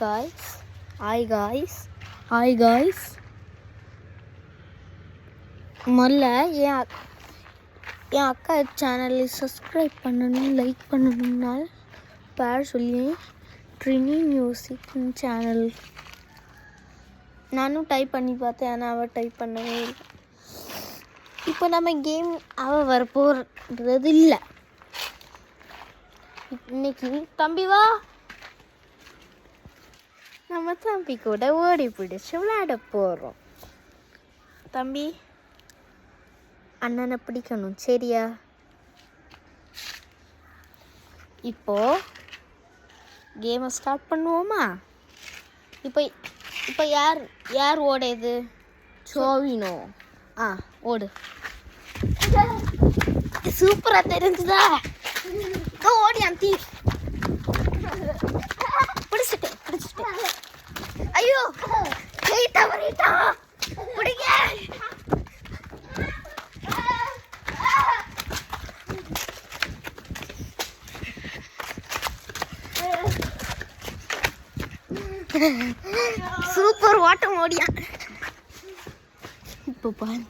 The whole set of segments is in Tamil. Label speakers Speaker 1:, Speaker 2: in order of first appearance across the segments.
Speaker 1: guys hi guys முதல்ல என் அக்கா சேனலை சப்ஸ்கிரைப் பண்ணணும், லைக் பண்ணணும்னால் பேர் சொல்லி ட்ரினி மியூசிக் சேனல். நானும் டைப் பண்ணி பார்த்தேன், ஆனால் அவள் டைப் பண்ணவே இல்லை. இப்போ நம்ம கேம் அவள் வரப்போகிறது இல்லை. இன்னைக்கு தம்பி வா, நம்ம தம்பி கூட ஓடி பிடிச்சி விளையாட போகிறோம். தம்பி அண்ணனை பிடிக்கணும், சரியா? இப்போ கேமை ஸ்டார்ட் பண்ணுவோமா? இப்போ யார் ஓடுது? சோவினோ. ஓடு. சூப்பராக தெரிஞ்சுதா? ஓடி அந்தி பிடிச்சிட்டேன். ஐயோ வெயிட்டா பிடிக்க. சூப்பர் ஓட்டம் ஓடியா. இப்போ பாருங்க,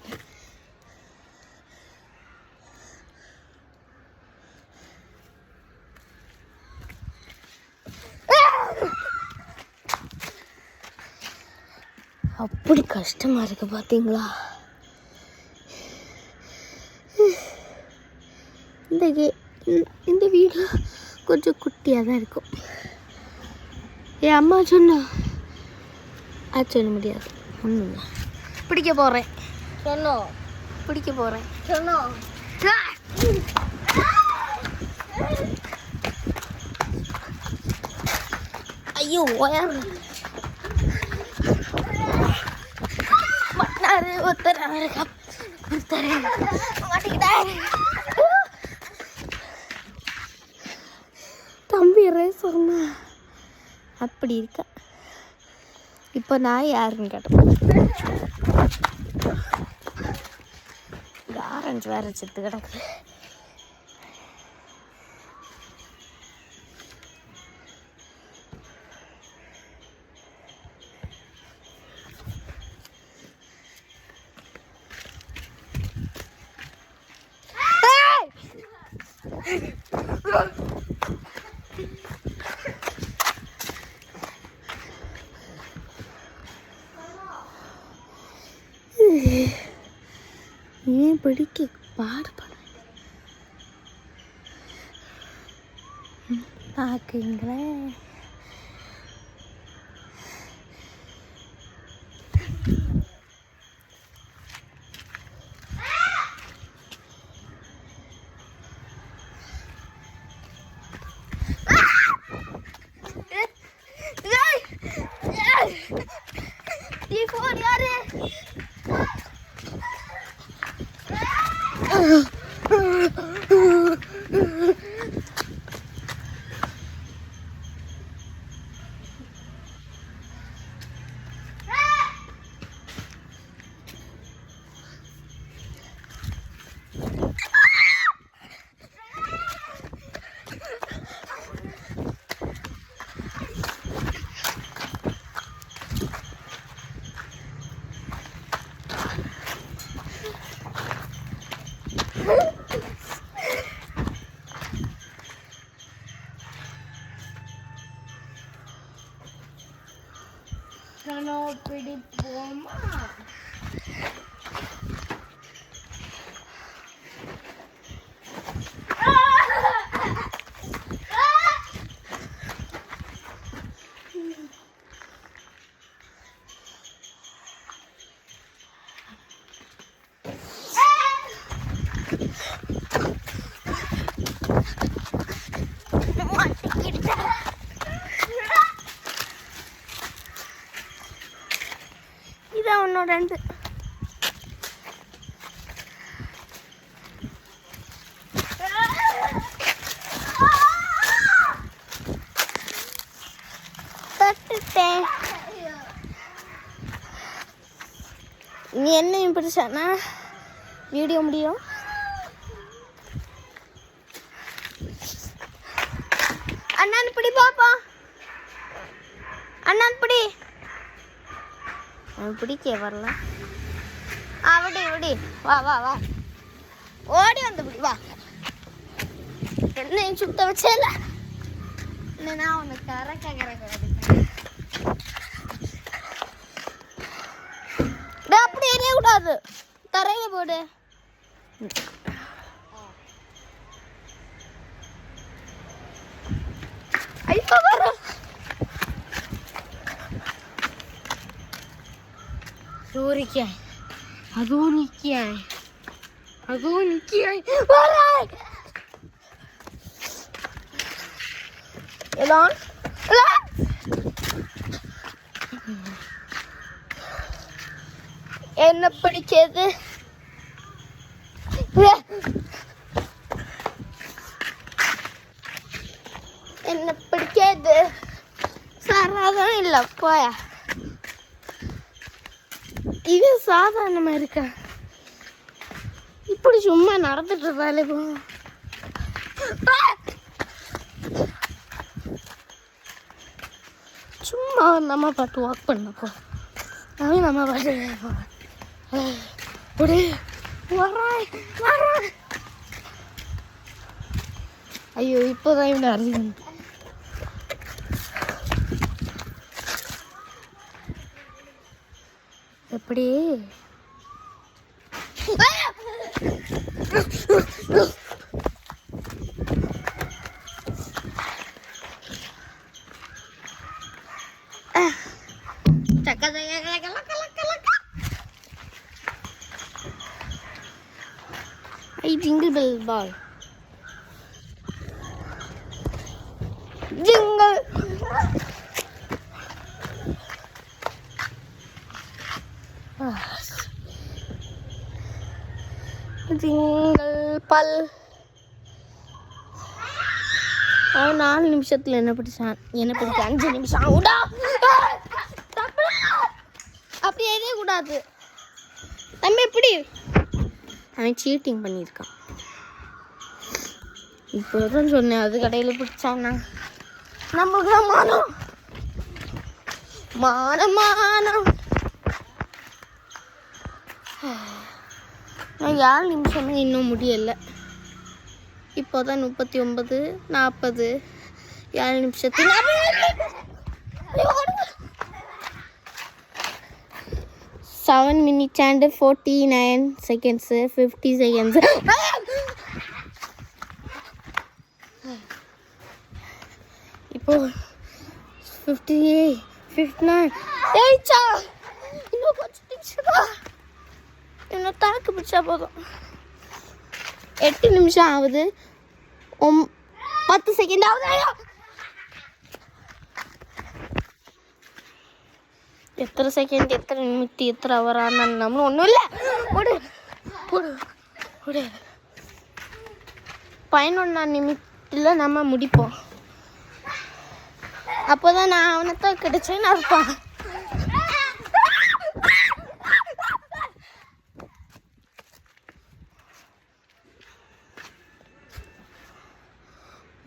Speaker 1: அப்படி கஷ்டமா இருக்கு பார்த்தீங்களா? இந்த வீடு கொஞ்சம் குட்டியாக தான் இருக்கும். என் அம்மா சொன்னா சொல்ல முடியாது. ஒன்றும் பிடிக்க போகிறேன் சொன்னோம், பிடிக்க போகிறேன் சொன்னோம். ஐயோ ஒயர் ஒருத்தர் மாட்டிக்கிட்டாரு. தம்பி ரேசர்னா அப்படி இருக்கா. இப்போ நான் யாருன்னு கேட்டேன். ஆரஞ்சு வேற செத்து கிடக்குது. ஏன் பிடிக்க பாடுபட பார்க்குங்களே. பிடிப்போமா? இதான் ஒன்று ரெண்டு. தட்டுட்டேன். நீ என்னையும் பிடிச்சானா வீடியோ முடியும். அண்ணா பிடி பாப்பா. அண்ணா இப்படி பிடிக்க வரல. விடி விடி, வா வா வா, ஓடி வந்து பிடி வா. என்ன சுத்த வச்சேல, நான் உனக்கு கரக்க அப்படி எரிய கூடாது, தரையில போடு. இப்ப வர சூரிக்காய், அதுவும் நிக்காய், அதுவும் நிக்காய். என்ன பிடிச்சது? என்ன பிடிக்காது? சாதாரணம் இல்ல போயா, இது சாதாரணமா இருக்கா? இப்படி சும்மா நடந்துட்டு இருந்தாலே போ. சும்மா நம்ம பாட்டு வாக் பண்ணப்போ அவன் நம்ம பாட்டு வராய். ஐயோ இப்போதான் இவனை அறிவு. எப்படி jingle bell ball, jingle. jingle பல். அவன் 4 நிமிஷத்துல என்ன பிடிச்சான்? 5 நிமிஷம் விடா. அப்படி எதே கூடாது தம்பி. எப்படி அவன் சீட்டிங் பண்ணியிருக்கான். இப்போதான் சொன்னேன், அது கடையில் பிடிச்சான்னா நம்மளுக்கு தான் மானம் மானம் மானம். நான் 7 நிமிஷமே இன்னும் முடியலை. இப்போதான் 39, 40, 7 நிமிஷத்துக்கு 7 minutes and 49 seconds, 50 seconds. இப்போ 58, 59. இன்னும் கொஞ்சம் நிமிஷம், இன்னும் தாக்கு பிடிச்சா போதும். 8 நிமிஷம் ஆகுது, 10 செகண்ட் ஆகுது. எத்தனை செகண்ட், எத்தனை நிமிஷம், எத்தனை அவர் ஆனால் நம்மளும் ஒன்றும் இல்லை. போடு போடு போடு. 11 நிமிஷத்தில் நம்ம முடிப்போம். அப்போதான் நான் அவனைத்தான் கிடைச்சேன்னு இருப்பான்.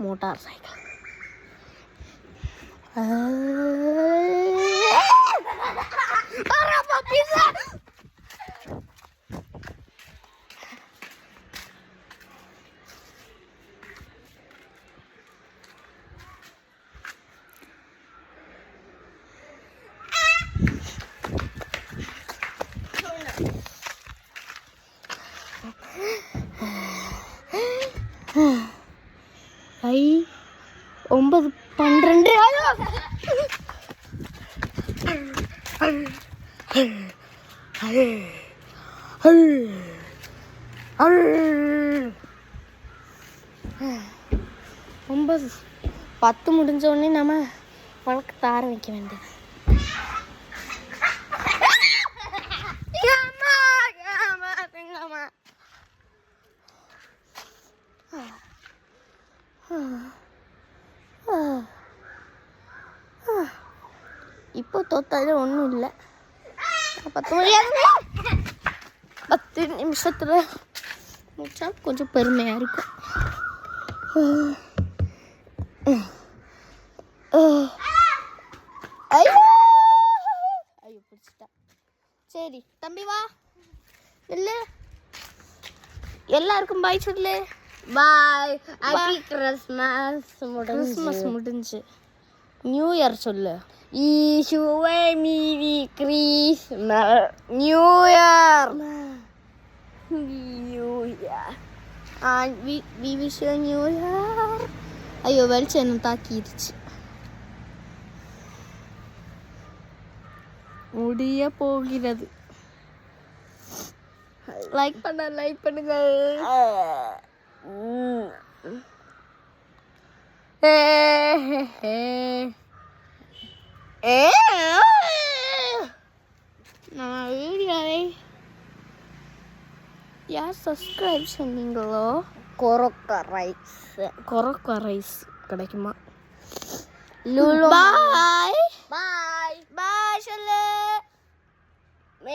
Speaker 1: Motorcycle. ஐ 9, 12. ஒன்பது 10 முடிஞ்ச உடனே நம்ம வழக்கத்தை ஆரம்பிக்க வேண்டியது. இப்போ தோத்தாலே ஒன்றும் இல்லை. 10 நிமிஷத்தில் முடிச்சா கொஞ்சம் பெருமையாக இருக்கும். ஐ சரி தம்பி வா இல்லை எல்லாருக்கும் பாய் சொல்லு.
Speaker 2: பாய். Happy Christmas.
Speaker 1: கிறிஸ்மஸ் முடிஞ்சு நியூ இயர் சொல்லு.
Speaker 2: ஈஷுவே merry Christmas. New year. New year.
Speaker 1: We wish you new year. ஐயோ வெளிச்சம் என்ன தாக்கிடுச்சு. முடிய போகிறது. லைக் பண்ணுங்க. நான் வீடியோவை யார் சப்ஸ்கிரைப் சொன்னீங்களோ
Speaker 2: கொரக்க ரைஸ்
Speaker 1: கிடைக்குமா?
Speaker 2: லுலு
Speaker 1: பாய்.